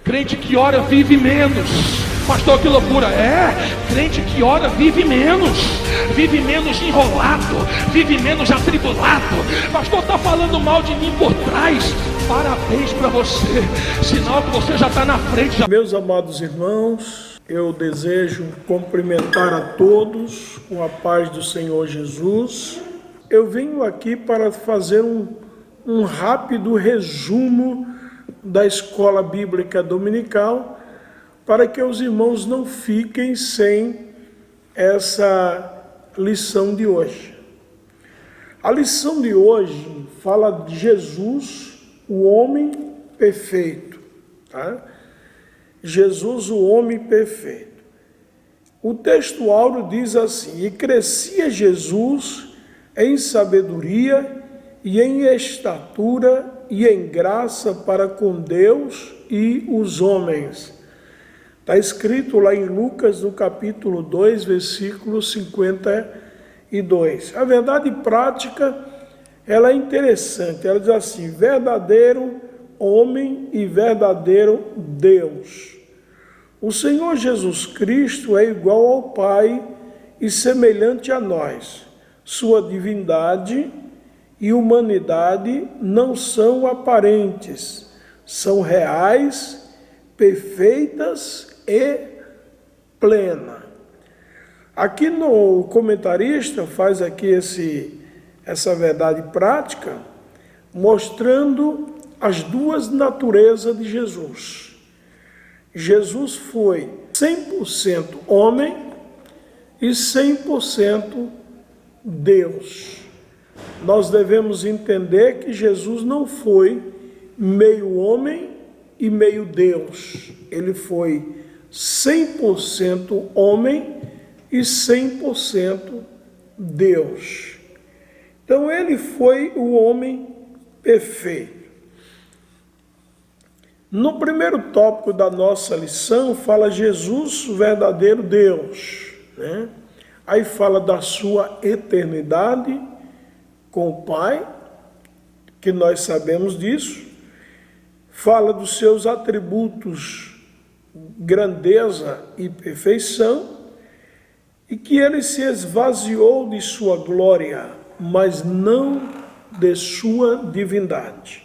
Crente que ora vive menos. Pastor, que loucura. Crente que ora vive menos enrolado, vive menos atribulado. Pastor, está falando mal de mim por trás. Parabéns para você, sinal que você já está na frente. Meus amados irmãos, eu desejo cumprimentar a todos com a paz do Senhor Jesus. Eu venho aqui para fazer um rápido resumo da Escola Bíblica Dominical, para que os irmãos não fiquem sem essa lição de hoje. A lição de hoje fala de Jesus, o homem perfeito, tá? Jesus, o homem perfeito. O texto áureo diz assim: e crescia Jesus em sabedoria e em estatura e em graça para com Deus e os homens. Está escrito lá em Lucas, no capítulo 2, versículo 52. A verdade prática, ela é interessante. Ela diz assim: verdadeiro homem e verdadeiro Deus. O Senhor Jesus Cristo é igual ao Pai e semelhante a nós. Sua divindade e humanidade não são aparentes, são reais, perfeitas e plenas. Aqui no comentarista faz aqui essa verdade prática, mostrando as duas naturezas de Jesus. Jesus foi 100% homem e 100% Deus. Nós devemos entender que Jesus não foi meio homem e meio Deus. Ele foi 100% homem e 100% Deus. Então ele foi o homem perfeito. No primeiro tópico da nossa lição fala Jesus, o verdadeiro Deus, né? Aí fala da sua eternidade com o Pai, que nós sabemos disso. Fala dos seus atributos, grandeza e perfeição, e que ele se esvaziou de sua glória, mas não de sua divindade.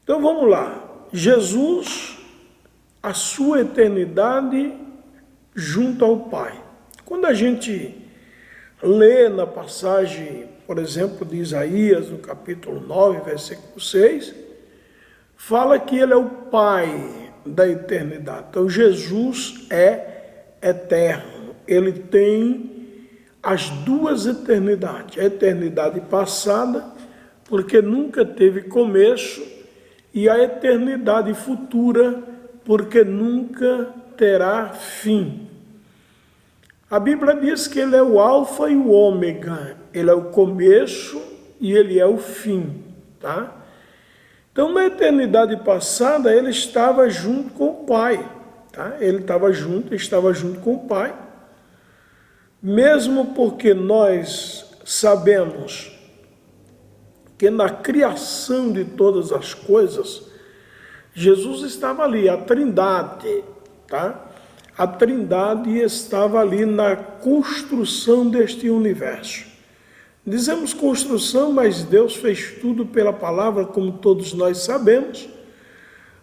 Então vamos lá. Jesus, a sua eternidade junto ao Pai. Quando a gente lê na passagem, por exemplo, de Isaías, no capítulo 9, versículo 6, fala que ele é o Pai da eternidade. Então Jesus é eterno. Ele tem as duas eternidades. A eternidade passada, porque nunca teve começo, e a eternidade futura, porque nunca terá fim. A Bíblia diz que ele é o alfa e o ômega. Ele é o começo e ele é o fim, tá? Então, na eternidade passada, ele estava junto com o Pai, tá? Ele estava junto com o Pai. Mesmo porque nós sabemos que na criação de todas as coisas, Jesus estava ali, a Trindade, tá? A Trindade estava ali na construção deste universo. Dizemos construção, mas Deus fez tudo pela palavra, como todos nós sabemos.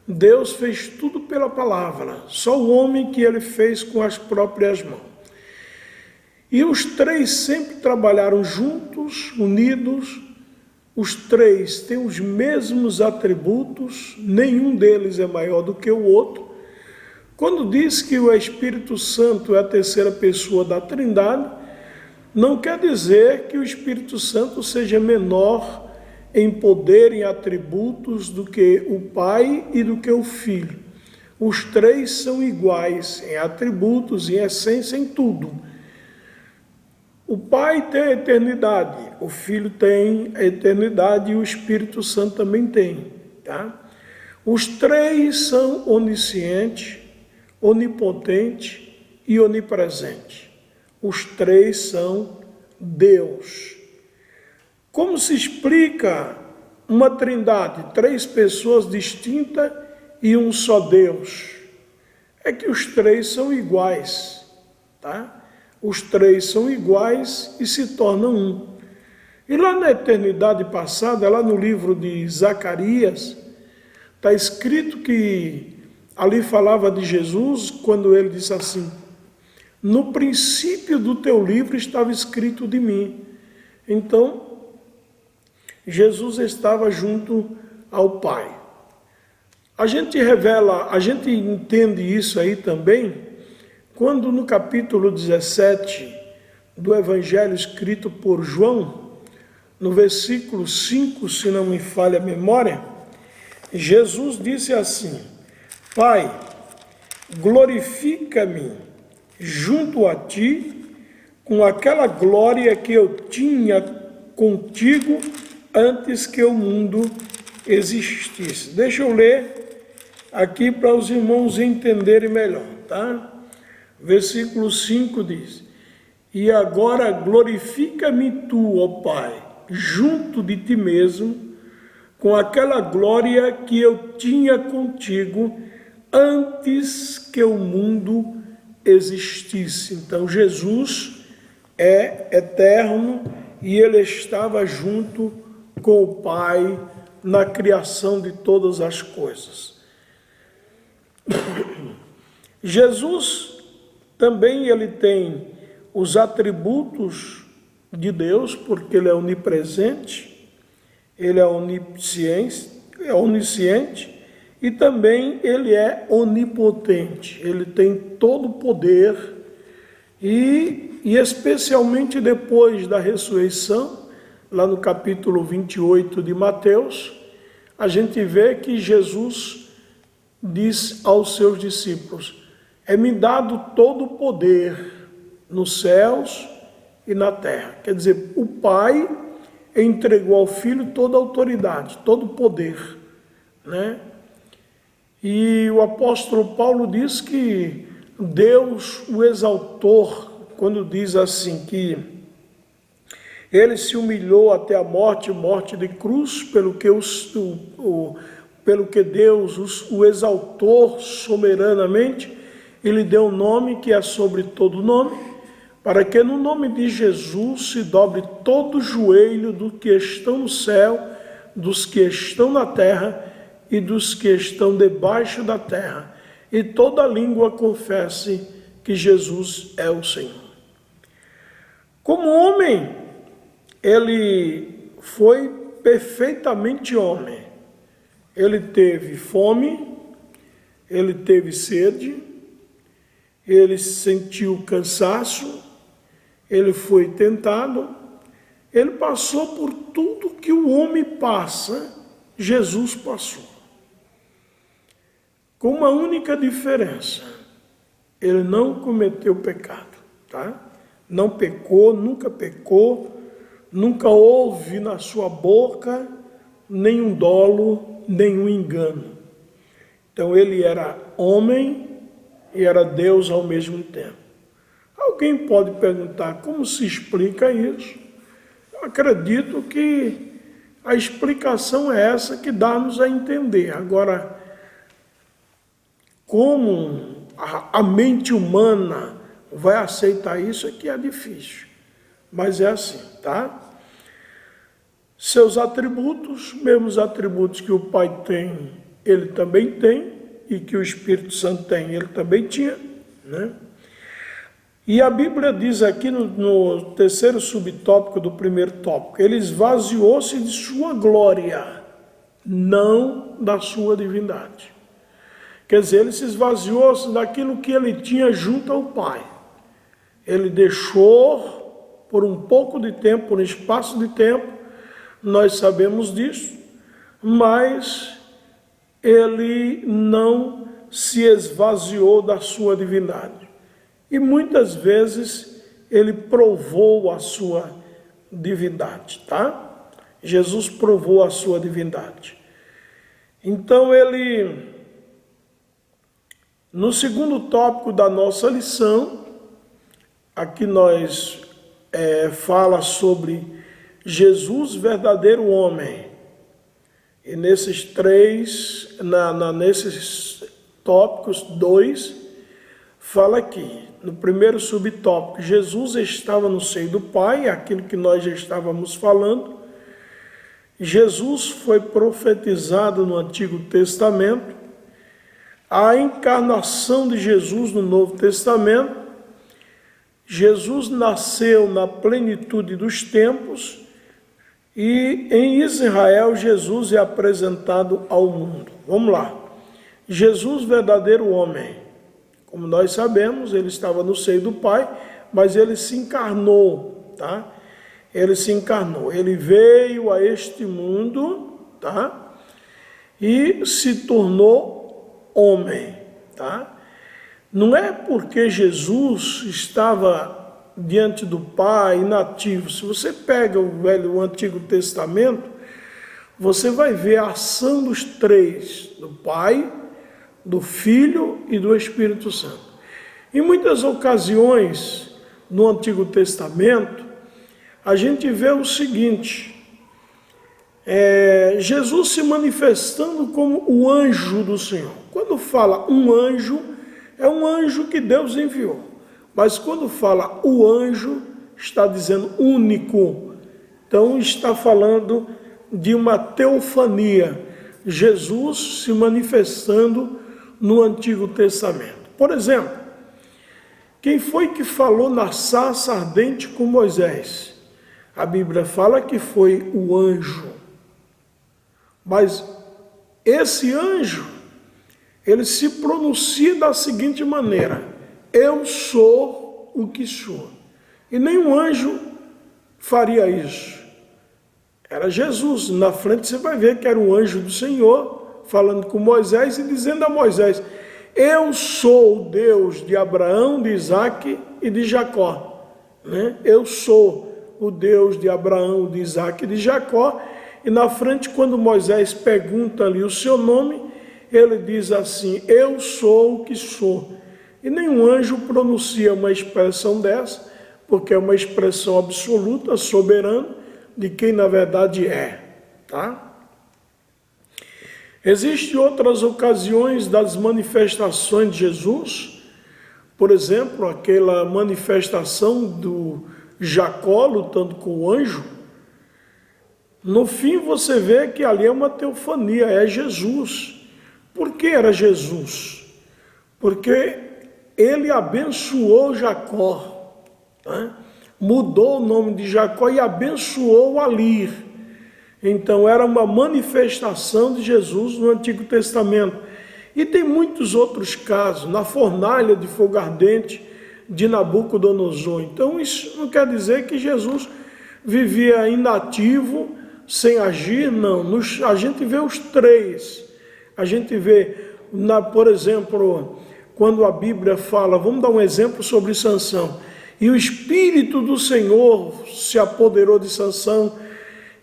Deus fez tudo pela palavra, só o homem que ele fez com as próprias mãos. E os três sempre trabalharam juntos, unidos. Os três têm os mesmos atributos, nenhum deles é maior do que o outro. Quando diz que o Espírito Santo é a terceira pessoa da Trindade, não quer dizer que o Espírito Santo seja menor em poder, em atributos do que o Pai e do que o Filho. Os três são iguais em atributos, em essência, em tudo. O Pai tem a eternidade, o Filho tem a eternidade e o Espírito Santo também tem, tá? Os três são oniscientes, onipotente e onipresente. Os três são Deus. Como se explica uma trindade? Três pessoas distintas e um só Deus? É que os três são iguais, tá? Os três são iguais e se tornam um. E lá na eternidade passada, lá no livro de Zacarias, está escrito que ali falava de Jesus, quando ele disse assim: no princípio do teu livro estava escrito de mim. Então, Jesus estava junto ao Pai. A gente entende isso aí também, quando no capítulo 17 do Evangelho escrito por João, no versículo 5, se não me falha a memória, Jesus disse assim: Pai, glorifica-me junto a ti com aquela glória que eu tinha contigo antes que o mundo existisse. Deixa eu ler aqui para os irmãos entenderem melhor, tá? Versículo 5 diz: E agora glorifica-me tu, ó Pai, junto de ti mesmo, com aquela glória que eu tinha contigo antes que o mundo existisse. Então Jesus é eterno e ele estava junto com o Pai na criação de todas as coisas. Jesus também ele tem os atributos de Deus, porque ele é onipresente, ele é onisciente e também ele é onipotente. Ele tem todo o poder e especialmente depois da ressurreição, lá no capítulo 28 de Mateus, a gente vê que Jesus diz aos seus discípulos: é-me dado todo o poder nos céus e na terra. Quer dizer, o Pai entregou ao Filho toda a autoridade, todo o poder, né? E o apóstolo Paulo diz que Deus o exaltou, quando diz assim que ele se humilhou até a morte de cruz, pelo que Deus o exaltou soberanamente, ele deu um nome que é sobre todo nome, para que no nome de Jesus se dobre todo o joelho dos que estão no céu, dos que estão na terra e dos que estão debaixo da terra, e toda língua confesse que Jesus é o Senhor. Como homem, ele foi perfeitamente homem. Ele teve fome, ele teve sede, ele sentiu cansaço, ele foi tentado, ele passou por tudo que o homem passa, Jesus passou. Com uma única diferença: ele não cometeu pecado, tá? Não pecou, nunca houve na sua boca nenhum dolo, nenhum engano. Então ele era homem e era Deus ao mesmo tempo. Alguém pode perguntar como se explica isso? Eu acredito que a explicação é essa que dá-nos a entender. Agora, como a mente humana vai aceitar isso, é que é difícil. Mas é assim, tá? Seus atributos, mesmos atributos que o Pai tem, ele também tem, e que o Espírito Santo tem, ele também tinha, né? E a Bíblia diz aqui no terceiro subtópico do primeiro tópico: ele esvaziou-se de sua glória, não da sua divindade. Quer dizer, ele se esvaziou daquilo que ele tinha junto ao Pai. Ele deixou por um pouco de tempo, por um espaço de tempo, nós sabemos disso, mas ele não se esvaziou da sua divindade. E muitas vezes ele provou a sua divindade, tá? Jesus provou a sua divindade. Então ele, no segundo tópico da nossa lição, aqui nós fala sobre Jesus, verdadeiro homem. E nesses três, nesses tópicos, 2, fala aqui, no primeiro subtópico, Jesus estava no seio do Pai, aquilo que nós já estávamos falando. Jesus foi profetizado no Antigo Testamento, a encarnação de Jesus no Novo Testamento. Jesus nasceu na plenitude dos tempos e em Israel Jesus é apresentado ao mundo. Vamos lá. Jesus, verdadeiro homem. Como nós sabemos, ele estava no seio do Pai, mas ele se encarnou, tá? Ele se encarnou. Ele veio a este mundo, tá? E se tornou homem, tá? Não é porque Jesus estava diante do Pai, inativo. Se você pega o Antigo Testamento, você vai ver a ação dos três, do Pai, do Filho e do Espírito Santo. Em muitas ocasiões, no Antigo Testamento, a gente vê o seguinte, Jesus se manifestando como o anjo do Senhor. Quando fala um anjo, é um anjo que Deus enviou. Mas quando fala o anjo, está dizendo único. Então está falando de uma teofania. Jesus se manifestando no Antigo Testamento. Por exemplo, quem foi que falou na sarça ardente com Moisés? A Bíblia fala que foi o anjo. Mas esse anjo, ele se pronuncia da seguinte maneira: eu sou o que sou. E nenhum anjo faria isso. Era Jesus. Na frente você vai ver que era o anjo do Senhor, falando com Moisés e dizendo a Moisés: eu sou o Deus de Abraão, de Isaque e de Jacó. Né? Eu sou o Deus de Abraão, de Isaque e de Jacó. E na frente, quando Moisés pergunta ali o seu nome, ele diz assim: eu sou o que sou. E nenhum anjo pronuncia uma expressão dessa, porque é uma expressão absoluta, soberana, de quem na verdade é. Tá? Existem outras ocasiões das manifestações de Jesus. Por exemplo, aquela manifestação do Jacó lutando com o anjo. No fim você vê que ali é uma teofania, é Jesus. Por que era Jesus? Porque ele abençoou Jacó, né? Mudou o nome de Jacó e abençoou ali. Então era uma manifestação de Jesus no Antigo Testamento. E tem muitos outros casos, na fornalha de fogo ardente de Nabucodonosor. Então isso não quer dizer que Jesus vivia inativo, sem agir, não. A gente vê os três. A gente vê, por exemplo, quando a Bíblia fala, vamos dar um exemplo sobre Sansão. E o Espírito do Senhor se apoderou de Sansão.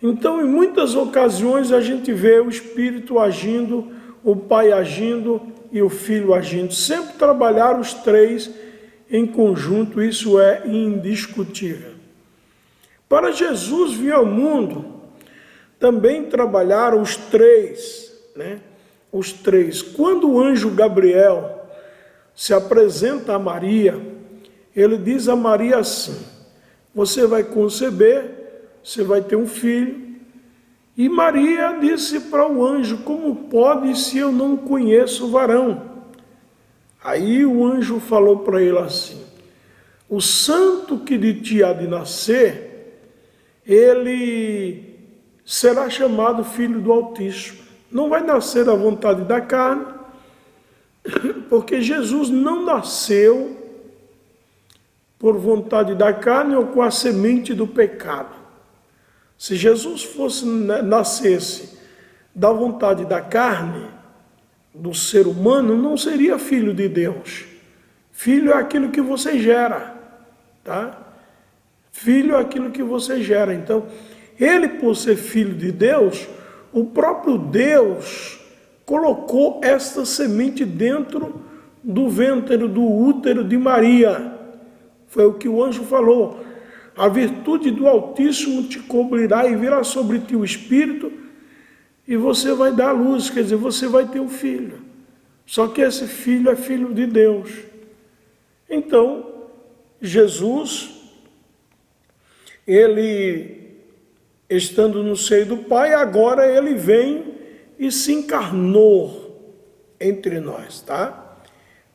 Então, em muitas ocasiões, a gente vê o Espírito agindo, o Pai agindo e o Filho agindo. Sempre trabalhar os três em conjunto, isso é indiscutível. Para Jesus vir ao mundo, também trabalharam os três, né? Os três. Quando o anjo Gabriel se apresenta a Maria, ele diz a Maria assim: você vai conceber, você vai ter um filho. E Maria disse para o anjo: como pode se eu não conheço o varão? Aí o anjo falou para ele assim: o santo que de ti há de nascer, ele será chamado Filho do Altíssimo. Não vai nascer da vontade da carne, porque Jesus não nasceu por vontade da carne ou com a semente do pecado. Se Jesus nascesse da vontade da carne, do ser humano, não seria filho de Deus. Filho é aquilo que você gera, tá? Filho é aquilo que você gera. Então, ele, por ser filho de Deus, o próprio Deus colocou esta semente dentro do ventre, do útero de Maria. Foi o que o anjo falou: a virtude do Altíssimo te cobrirá e virá sobre ti o Espírito, e você vai dar à luz, quer dizer, você vai ter um filho. Só que esse filho é filho de Deus. Então, Jesus, ele, estando no seio do Pai, agora ele vem e se encarnou entre nós, tá?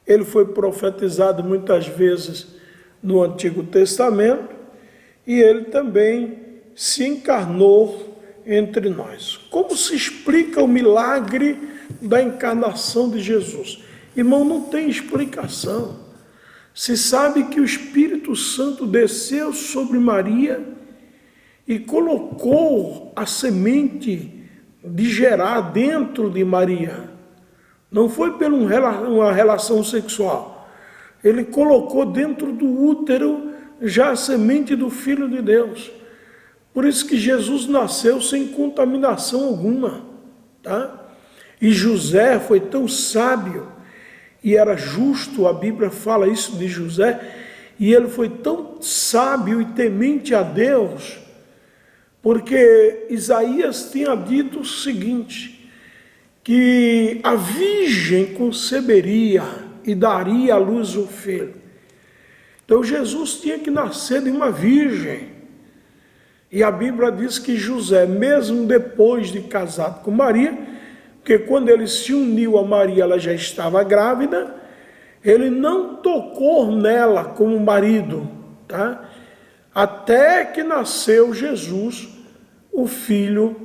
Ele foi profetizado muitas vezes no Antigo Testamento e ele também se encarnou entre nós. Como se explica o milagre da encarnação de Jesus? Irmão, não tem explicação. Se sabe que o Espírito Santo desceu sobre Maria e colocou a semente de gerar dentro de Maria. Não foi por uma relação sexual. Ele colocou dentro do útero já a semente do Filho de Deus. Por isso que Jesus nasceu sem contaminação alguma, tá? E José foi tão sábio e era justo, a Bíblia fala isso de José, e ele foi tão sábio e temente a Deus, porque Isaías tinha dito o seguinte, que a virgem conceberia e daria à luz um filho. Então Jesus tinha que nascer de uma virgem. E a Bíblia diz que José, mesmo depois de casado com Maria, porque quando ele se uniu a Maria, ela já estava grávida, ele não tocou nela como marido, tá? Até que nasceu Jesus, o Filho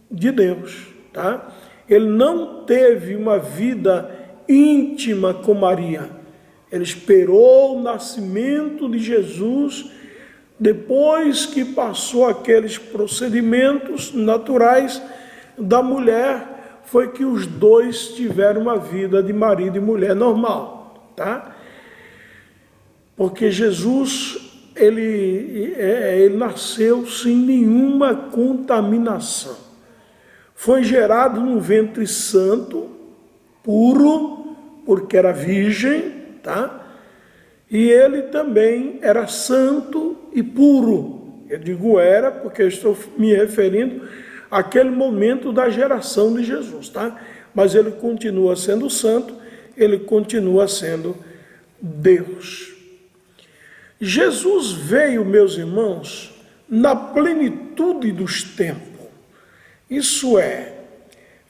de Deus, tá? Ele não teve uma vida íntima com Maria. Ele esperou o nascimento de Jesus, depois que passou aqueles procedimentos naturais da mulher, foi que os dois tiveram uma vida de marido e mulher normal, tá? Porque Jesus, ele nasceu sem nenhuma contaminação. Foi gerado num ventre santo, puro, porque era virgem, tá? E ele também era santo e puro. Eu digo era, porque eu estou me referindo àquele momento da geração de Jesus, tá? Mas ele continua sendo santo, ele continua sendo Deus. Jesus veio, meus irmãos, na plenitude dos tempos. Isso é,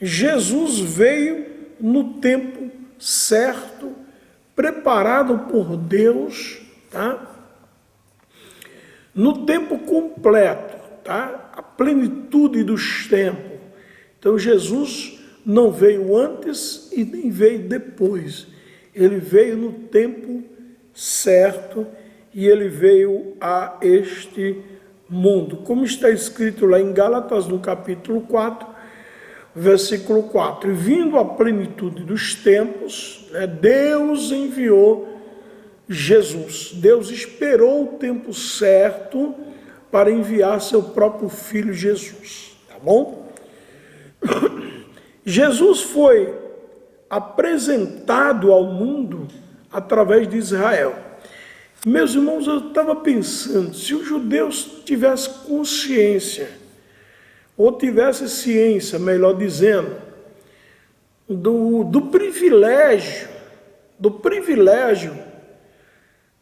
Jesus veio no tempo certo, preparado por Deus, tá? No tempo completo, tá? A plenitude dos tempos. Então Jesus não veio antes e nem veio depois. Ele veio no tempo certo e ele veio a este mundo. Como está escrito lá em Gálatas, no capítulo 4, versículo 4. E vindo a plenitude dos tempos, né, Deus enviou Jesus. Deus esperou o tempo certo para enviar seu próprio Filho Jesus. Tá bom? Jesus foi apresentado ao mundo através de Israel. Meus irmãos, eu estava pensando, se os judeus tivessem consciência, ou tivessem ciência, melhor dizendo, do privilégio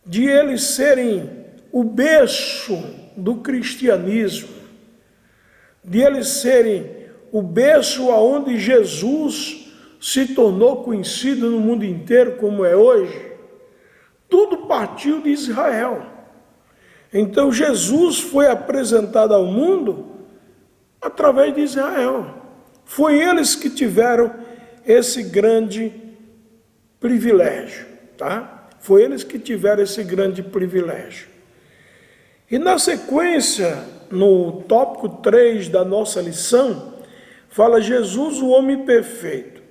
de eles serem o berço do cristianismo, de eles serem o berço aonde Jesus se tornou conhecido no mundo inteiro como é hoje, tudo partiu de Israel. Então Jesus foi apresentado ao mundo através de Israel. Foi eles que tiveram esse grande privilégio, tá? Foi eles que tiveram esse grande privilégio. E na sequência, no tópico 3 da nossa lição, fala Jesus, o homem perfeito.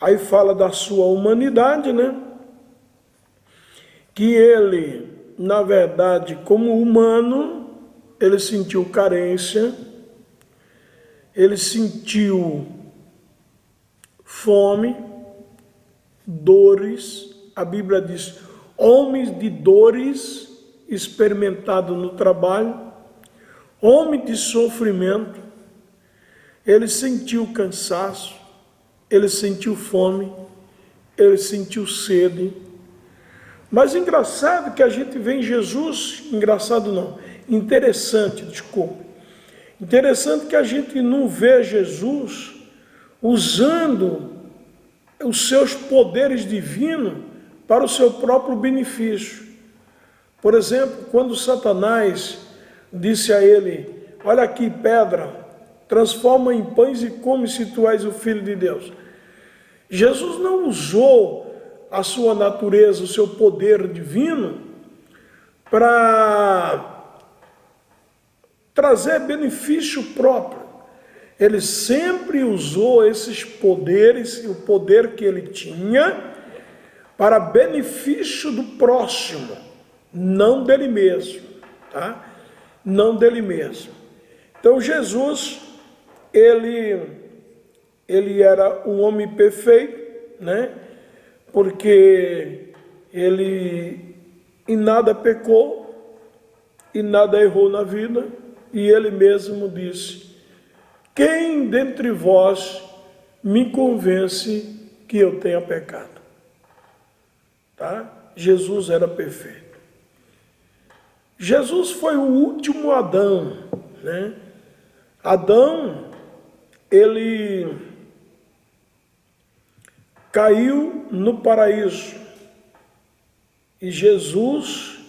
Aí fala da sua humanidade, né? Que ele, na verdade, como humano, ele sentiu carência, ele sentiu fome, dores. A Bíblia diz, homens de dores, experimentado no trabalho, homem de sofrimento. ele sentiu cansaço, ele sentiu fome, ele sentiu sede. Mas engraçado que a gente vê em Jesus, engraçado não, interessante, desculpa. Interessante que a gente não vê Jesus usando os seus poderes divinos para o seu próprio benefício. Por exemplo, quando Satanás disse a ele: olha aqui, pedra, transforma em pães e come se tu és o Filho de Deus. Jesus não usou a sua natureza, o seu poder divino para trazer benefício próprio. Ele sempre usou esses poderes, o poder que ele tinha, para benefício do próximo, não dele mesmo, tá? Não dele mesmo. Então Jesus, ele era um homem perfeito, né? Porque ele em nada pecou, e nada errou na vida, e ele mesmo disse: quem dentre vós me convence que eu tenha pecado? Tá? Jesus era perfeito. Jesus foi o último Adão, né? Adão, ele caiu no paraíso e Jesus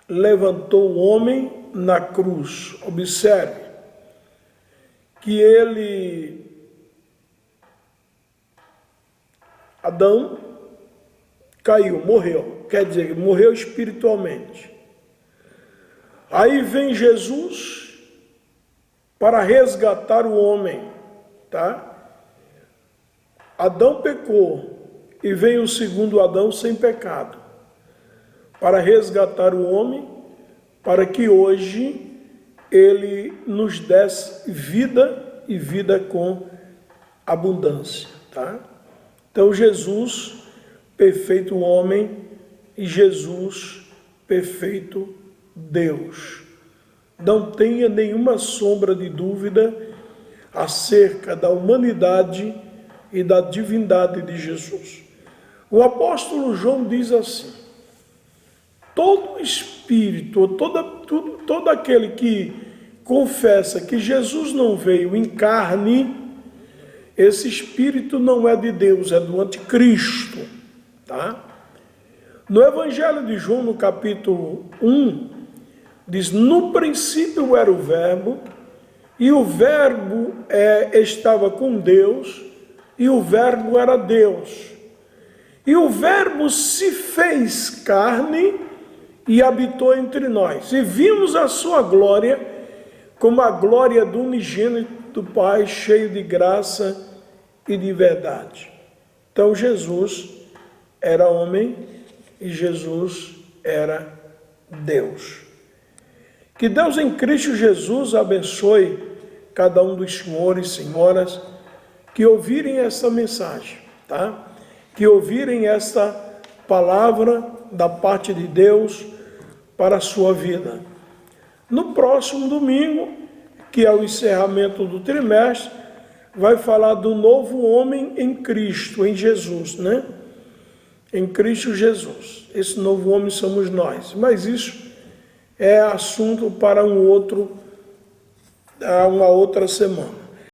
levantou o homem na cruz. Observe que Adão caiu, morreu, quer dizer, morreu espiritualmente. Aí vem Jesus para resgatar o homem, tá? Adão pecou e vem o segundo Adão sem pecado, para resgatar o homem, para que hoje ele nos desse vida e vida com abundância, tá? Então Jesus, perfeito homem, e Jesus, perfeito Deus. Não tenha nenhuma sombra de dúvida acerca da humanidade e da divindade de Jesus. O apóstolo João diz assim: todo espírito, todo aquele que confessa que Jesus não veio em carne, esse espírito não é de Deus, é do anticristo, tá? No Evangelho de João, no capítulo 1, diz: no princípio era o verbo, e o verbo estava com Deus, e o verbo era Deus. E o verbo se fez carne e habitou entre nós. E vimos a sua glória, como a glória do unigênito do Pai, cheio de graça e de verdade. Então Jesus era homem e Jesus era Deus. Que Deus em Cristo Jesus abençoe cada um dos senhores e senhoras que ouvirem essa mensagem, tá? Que ouvirem esta palavra da parte de Deus para a sua vida. No próximo domingo, que é o encerramento do trimestre, vai falar do novo homem em Cristo, em Jesus, né? Em Cristo Jesus. Esse novo homem somos nós. Mas isso é assunto para uma outra semana.